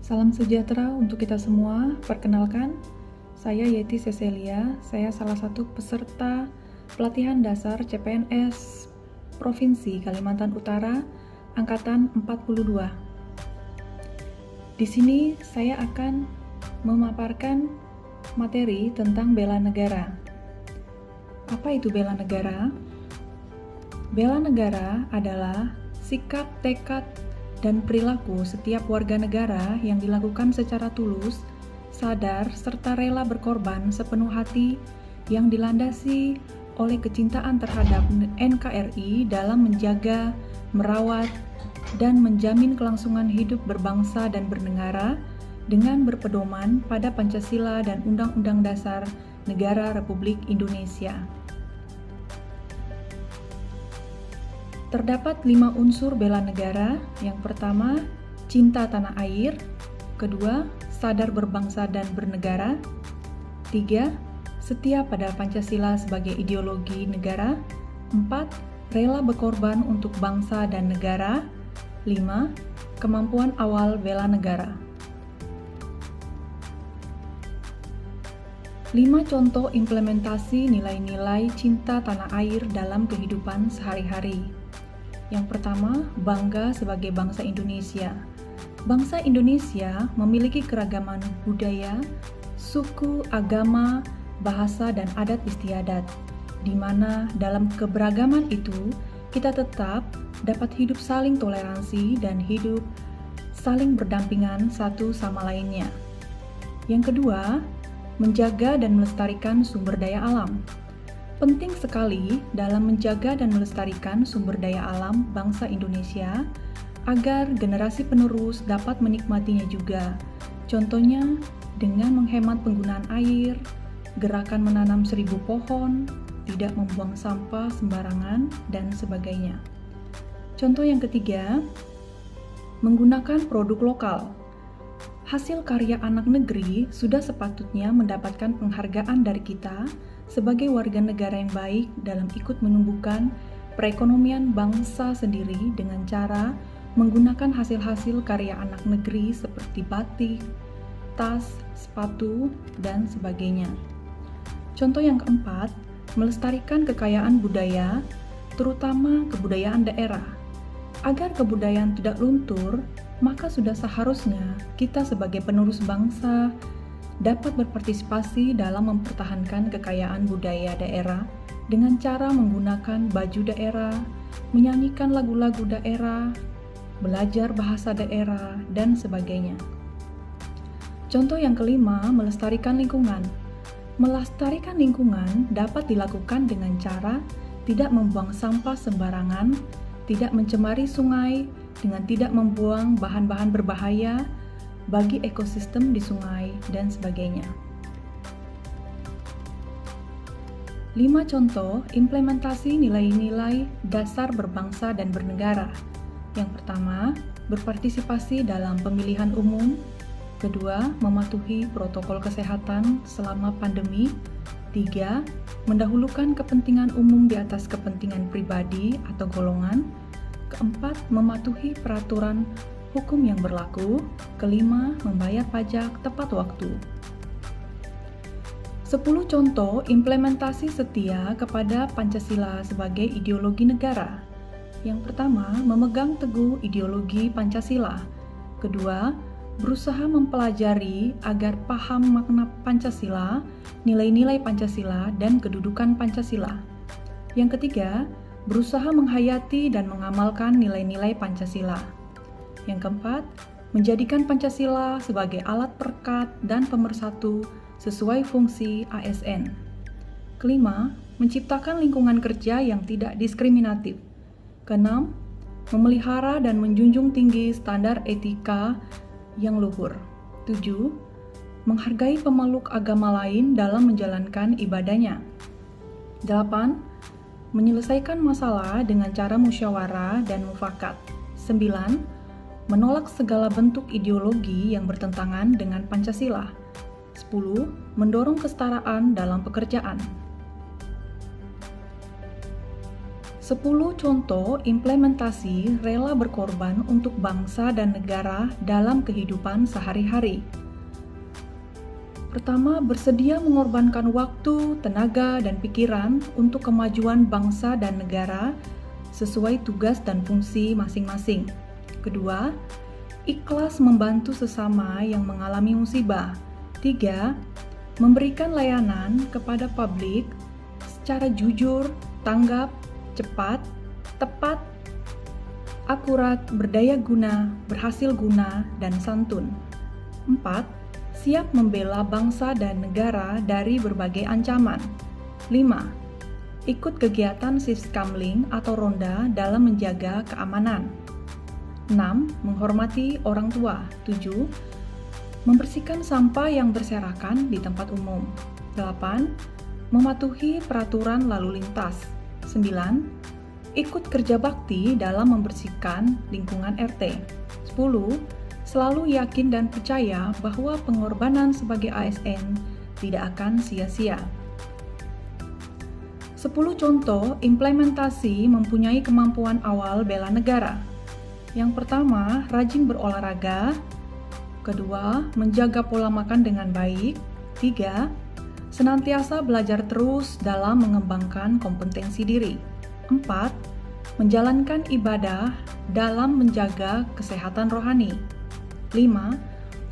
Salam sejahtera untuk kita semua. Perkenalkan, saya Yeti Cecilia. Saya salah satu peserta pelatihan dasar CPNS Provinsi Kalimantan Utara Angkatan 42. Di sini saya akan memaparkan materi tentang bela negara. Apa itu bela negara? Bela negara adalah sikap, tekad, dan perilaku setiap warga negara yang dilakukan secara tulus, sadar, serta rela berkorban sepenuh hati yang dilandasi oleh kecintaan terhadap NKRI dalam menjaga, merawat, dan menjamin kelangsungan hidup berbangsa dan bernegara dengan berpedoman pada Pancasila dan Undang-Undang Dasar Negara Republik Indonesia. Terdapat 5 unsur bela negara. Yang pertama, cinta tanah air. Kedua, sadar berbangsa dan bernegara. 3, setia pada Pancasila sebagai ideologi negara. 4, rela berkorban untuk bangsa dan negara. 5, kemampuan awal bela negara. 5 contoh implementasi nilai-nilai cinta tanah air dalam kehidupan sehari-hari. Yang pertama, bangga sebagai bangsa Indonesia. Bangsa Indonesia memiliki keragaman budaya, suku, agama, bahasa, dan adat istiadat, di mana dalam keberagaman itu kita tetap dapat hidup saling toleransi dan hidup saling berdampingan satu sama lainnya. Yang kedua, menjaga dan melestarikan sumber daya alam. Penting sekali dalam menjaga dan melestarikan sumber daya alam bangsa Indonesia agar generasi penerus dapat menikmatinya juga. Contohnya dengan menghemat penggunaan air, gerakan menanam 1000 pohon, tidak membuang sampah sembarangan, dan sebagainya. Contoh yang ketiga, menggunakan produk lokal. Hasil karya anak negeri sudah sepatutnya mendapatkan penghargaan dari kita sebagai warga negara yang baik dalam ikut menumbuhkan perekonomian bangsa sendiri dengan cara menggunakan hasil-hasil karya anak negeri seperti batik, tas, sepatu, dan sebagainya. Contoh yang keempat, melestarikan kekayaan budaya, terutama kebudayaan daerah. Agar kebudayaan tidak luntur, maka sudah seharusnya kita sebagai penerus bangsa dapat berpartisipasi dalam mempertahankan kekayaan budaya daerah dengan cara menggunakan baju daerah, menyanyikan lagu-lagu daerah, belajar bahasa daerah, dan sebagainya. Contoh yang kelima, melestarikan lingkungan. Melestarikan lingkungan dapat dilakukan dengan cara tidak membuang sampah sembarangan, tidak mencemari sungai, dengan tidak membuang bahan-bahan berbahaya bagi ekosistem di sungai, dan sebagainya. 5 contoh implementasi nilai-nilai dasar berbangsa dan bernegara. Yang pertama, berpartisipasi dalam pemilihan umum. Kedua, mematuhi protokol kesehatan selama pandemi. 3, mendahulukan kepentingan umum di atas kepentingan pribadi atau golongan. Keempat, mematuhi peraturan hukum yang berlaku. Kelima, membayar pajak tepat waktu. 10 contoh implementasi setia kepada Pancasila sebagai ideologi negara. Yang pertama, memegang teguh ideologi Pancasila. Kedua, berusaha mempelajari agar paham makna Pancasila, nilai-nilai Pancasila, dan kedudukan Pancasila. Yang ketiga, berusaha menghayati dan mengamalkan nilai-nilai Pancasila. Yang keempat, menjadikan Pancasila sebagai alat perekat dan pemersatu sesuai fungsi ASN. Kelima, menciptakan lingkungan kerja yang tidak diskriminatif. Keenam, memelihara dan menjunjung tinggi standar etika yang luhur. 7, menghargai pemeluk agama lain dalam menjalankan ibadahnya. 8, menyelesaikan masalah dengan cara musyawarah dan mufakat. 9, menolak segala bentuk ideologi yang bertentangan dengan Pancasila. 10, mendorong kesetaraan dalam pekerjaan. 10 contoh implementasi rela berkorban untuk bangsa dan negara dalam kehidupan sehari-hari. Pertama, bersedia mengorbankan waktu, tenaga, dan pikiran untuk kemajuan bangsa dan negara sesuai tugas dan fungsi masing-masing. Kedua, ikhlas membantu sesama yang mengalami musibah. 3. Memberikan layanan kepada publik secara jujur, tanggap, cepat, tepat, akurat, berdaya guna, berhasil guna, dan santun. 4. Siap membela bangsa dan negara dari berbagai ancaman. 5. Ikut kegiatan siskamling atau ronda dalam menjaga keamanan. 6. Menghormati orang tua. 7. Membersihkan sampah yang berserakan di tempat umum. 8. Mematuhi peraturan lalu lintas. 9. Ikut kerja bakti dalam membersihkan lingkungan RT. 10. Selalu yakin dan percaya bahwa pengorbanan sebagai ASN tidak akan sia-sia. 10 contoh implementasi mempunyai kemampuan awal bela negara. Yang pertama, rajin berolahraga. Kedua, menjaga pola makan dengan baik. 3. Senantiasa belajar terus dalam mengembangkan kompetensi diri. 4. Menjalankan ibadah dalam menjaga kesehatan rohani. 5.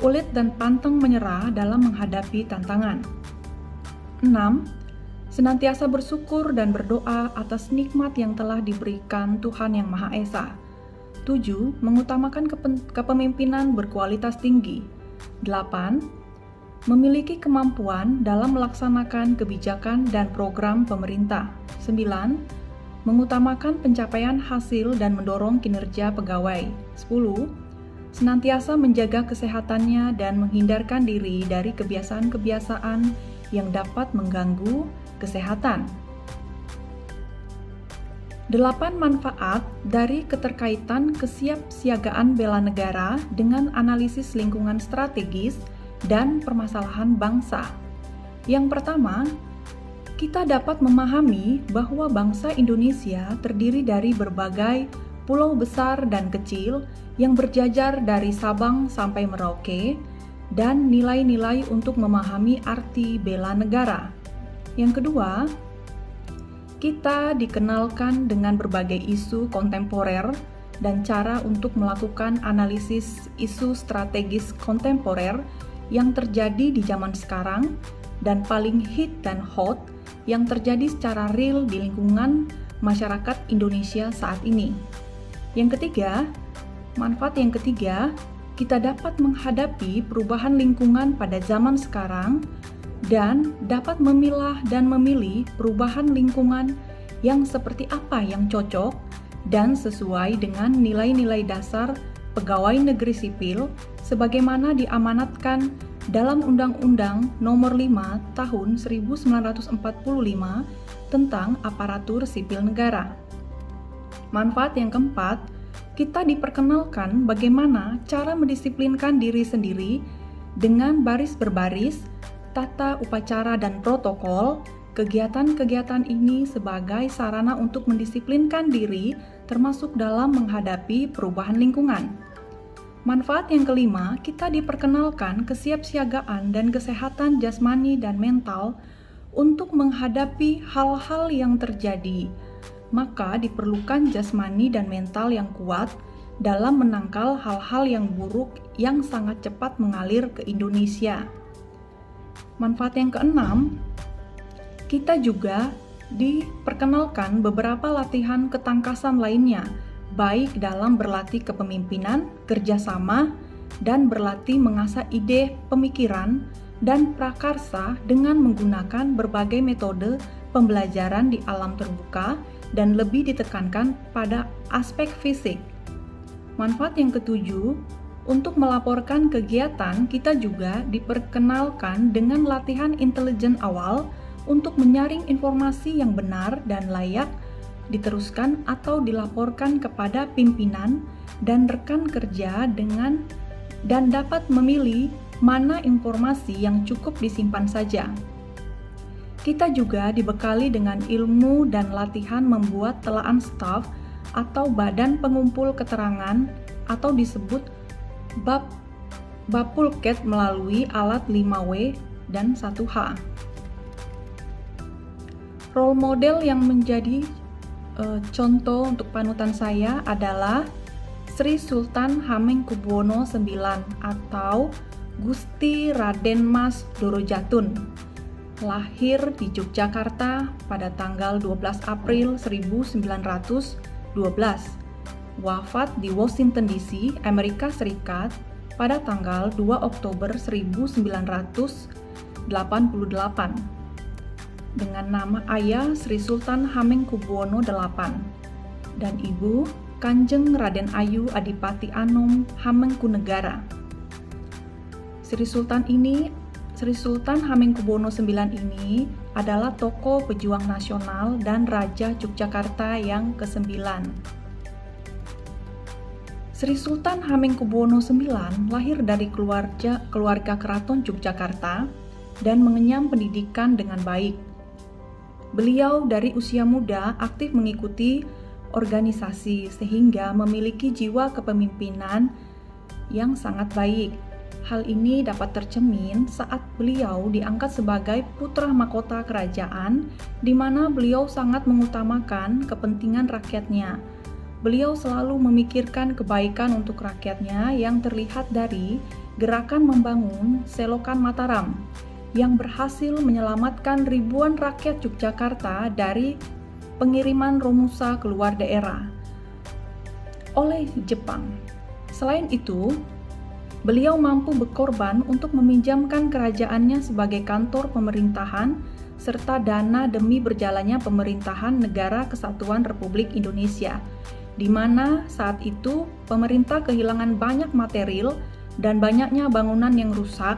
Ulet dan pantang menyerah dalam menghadapi tantangan. 6. Senantiasa bersyukur dan berdoa atas nikmat yang telah diberikan Tuhan Yang Maha Esa. 7. Mengutamakan kepemimpinan berkualitas tinggi. 8. Memiliki kemampuan dalam melaksanakan kebijakan dan program pemerintah. 9. Mengutamakan pencapaian hasil dan mendorong kinerja pegawai. 10. Senantiasa menjaga kesehatannya dan menghindarkan diri dari kebiasaan-kebiasaan yang dapat mengganggu kesehatan. 8 manfaat dari keterkaitan kesiapsiagaan bela negara dengan analisis lingkungan strategis dan permasalahan bangsa. Yang pertama, kita dapat memahami bahwa bangsa Indonesia terdiri dari berbagai pulau besar dan kecil yang berjajar dari Sabang sampai Merauke, dan nilai-nilai untuk memahami arti bela negara. Yang kedua, kita dikenalkan dengan berbagai isu kontemporer dan cara untuk melakukan analisis isu strategis kontemporer yang terjadi di zaman sekarang dan paling hit dan hot yang terjadi secara real di lingkungan masyarakat Indonesia saat ini. Yang ketiga, manfaat yang ketiga, kita dapat menghadapi perubahan lingkungan pada zaman sekarang dan dapat memilah dan memilih perubahan lingkungan yang seperti apa yang cocok dan sesuai dengan nilai-nilai dasar pegawai negeri sipil sebagaimana diamanatkan dalam Undang-Undang Nomor 5 Tahun 1945 tentang Aparatur Sipil Negara. Manfaat yang keempat, kita diperkenalkan bagaimana cara mendisiplinkan diri sendiri dengan baris berbaris, tata upacara dan protokol. Kegiatan-kegiatan ini sebagai sarana untuk mendisiplinkan diri termasuk dalam menghadapi perubahan lingkungan. Manfaat yang kelima, kita diperkenalkan kesiapsiagaan dan kesehatan jasmani dan mental untuk menghadapi hal-hal yang terjadi. Maka diperlukan jasmani dan mental yang kuat dalam menangkal hal-hal yang buruk yang sangat cepat mengalir ke Indonesia. Manfaat yang keenam, kita juga diperkenalkan beberapa latihan ketangkasan lainnya, baik dalam berlatih kepemimpinan, kerjasama, dan berlatih mengasah ide, pemikiran, dan prakarsa dengan menggunakan berbagai metode pembelajaran di alam terbuka dan lebih ditekankan pada aspek fisik. Manfaat yang ketujuh, untuk melaporkan kegiatan kita juga diperkenalkan dengan latihan intelijen awal untuk menyaring informasi yang benar dan layak diteruskan atau dilaporkan kepada pimpinan dan rekan kerja dan dapat memilih mana informasi yang cukup disimpan saja. Kita juga dibekali dengan ilmu dan latihan membuat telaan staf atau badan pengumpul keterangan atau disebut Bapulket melalui alat 5W dan 1H. Role model yang menjadi contoh untuk panutan saya adalah Sri Sultan Hamengkubuwono IX atau Gusti Raden Mas Dorojatun, lahir di Yogyakarta pada tanggal 12 April 1912, wafat di Washington DC, Amerika Serikat pada tanggal 2 Oktober 1988 dengan nama ayah Sri Sultan Hamengkubuwono VIII dan ibu Kanjeng Raden Ayu Adipati Anom Hamengkunegara. Sri Sultan Hamengkubuwono IX ini adalah tokoh pejuang nasional dan Raja Yogyakarta yang ke-9. Sri Sultan Hamengkubuwono IX lahir dari keluarga keraton Yogyakarta dan mengenyam pendidikan dengan baik. Beliau dari usia muda aktif mengikuti organisasi sehingga memiliki jiwa kepemimpinan yang sangat baik. Hal ini dapat tercermin saat beliau diangkat sebagai putra mahkota kerajaan, di mana beliau sangat mengutamakan kepentingan rakyatnya. Beliau selalu memikirkan kebaikan untuk rakyatnya yang terlihat dari gerakan membangun Selokan Mataram yang berhasil menyelamatkan ribuan rakyat Yogyakarta dari pengiriman Romusa keluar daerah oleh Jepang. Selain itu, beliau mampu berkorban untuk meminjamkan kerajaannya sebagai kantor pemerintahan serta dana demi berjalannya pemerintahan Negara Kesatuan Republik Indonesia, di mana saat itu pemerintah kehilangan banyak material dan banyaknya bangunan yang rusak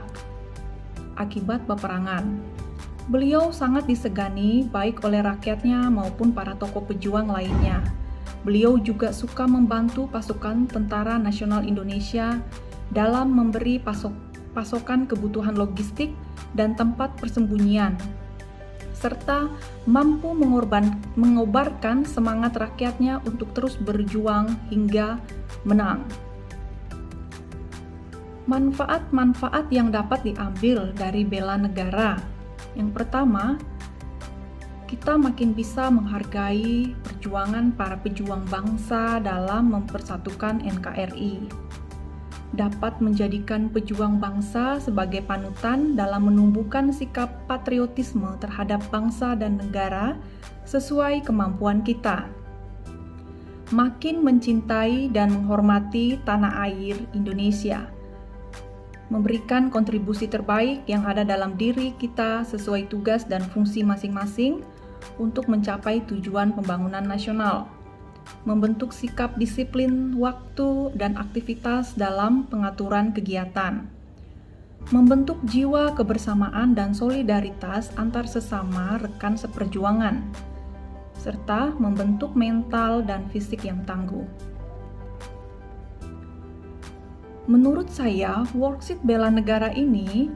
akibat peperangan. Beliau sangat disegani baik oleh rakyatnya maupun para tokoh pejuang lainnya. Beliau juga suka membantu pasukan Tentara Nasional Indonesia dalam memberi pasokan kebutuhan logistik dan tempat persembunyian, serta mampu mengobarkan semangat rakyatnya untuk terus berjuang hingga menang. Manfaat-manfaat yang dapat diambil dari bela negara. Yang pertama, kita makin bisa menghargai perjuangan para pejuang bangsa dalam mempersatukan NKRI. Dapat menjadikan pejuang bangsa sebagai panutan dalam menumbuhkan sikap patriotisme terhadap bangsa dan negara sesuai kemampuan kita. Makin mencintai dan menghormati tanah air Indonesia. Memberikan kontribusi terbaik yang ada dalam diri kita sesuai tugas dan fungsi masing-masing untuk mencapai tujuan pembangunan nasional. Membentuk sikap disiplin waktu dan aktivitas dalam pengaturan kegiatan. Membentuk jiwa kebersamaan dan solidaritas antar sesama rekan seperjuangan, serta membentuk mental dan fisik yang tangguh. Menurut saya, worksheet bela negara ini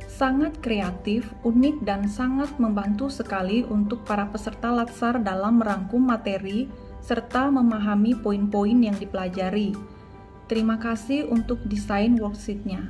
sangat kreatif, unik, dan sangat membantu sekali untuk para peserta latsar dalam merangkum materi serta memahami poin-poin yang dipelajari. Terima kasih untuk desain worksheet-nya.